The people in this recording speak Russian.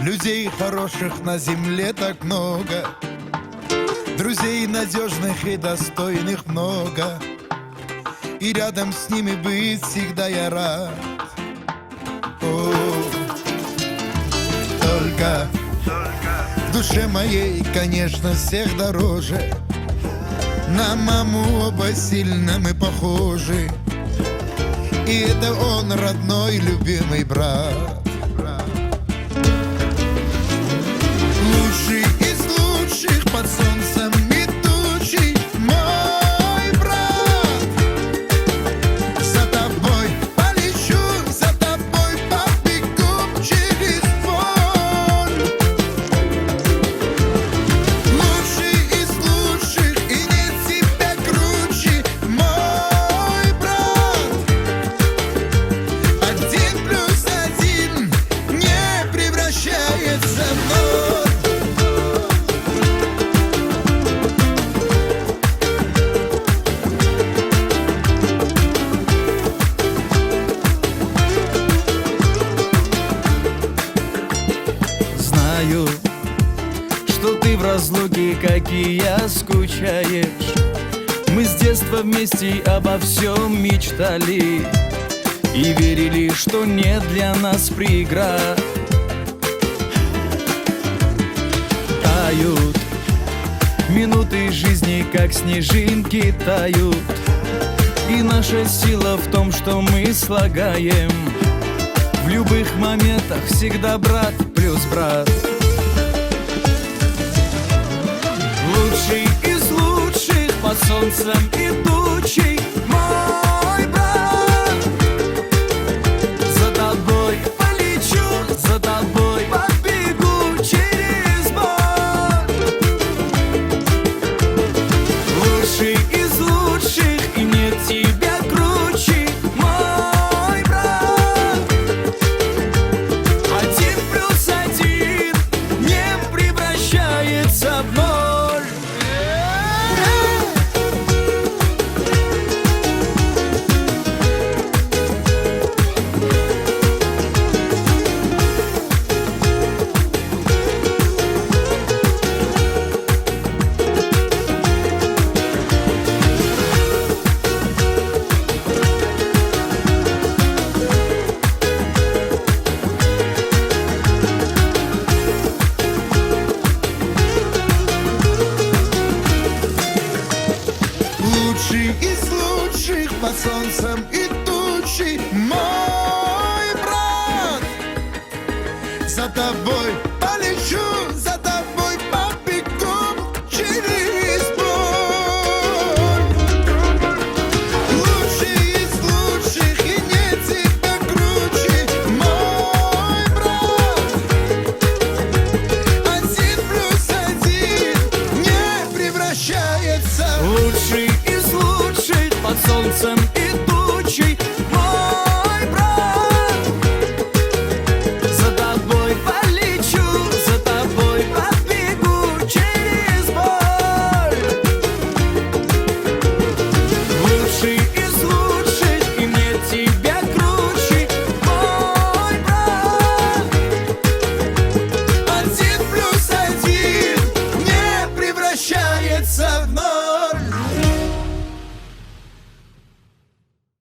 Людей хороших на земле так много, друзей надежных и достойных много, и рядом с ними быть всегда я рад. О, только в душе моей, конечно, всех дороже. На маму оба сильно мы похожи, и это он, родной, любимый брат. Лучший из лучших под солнцем и тучей, мой брат. За тобой полечу, за тобой побегу через боль. Лучший из лучших, и нет тебя круче, мой брат. 1+1 не превращается в ноль. Знаю, что ты в разлуке, как и я, скучаешь. Мы с детства вместе обо всем мечтали и верили, что нет для нас преград. Тают минуты жизни, как снежинки тают, и наша сила в том, что мы слагаем в любых моментах всегда брат плюс брат. Лучший из лучших под солнцем и тучей, мой брат. За тобой полечу, за тобой побегу через боль. Лучший из лучших, и нет тебя круче, мой брат. 1+1 не превращается в ноль. Лучший из лучших под солнцем и тучей, мой брат. За тобой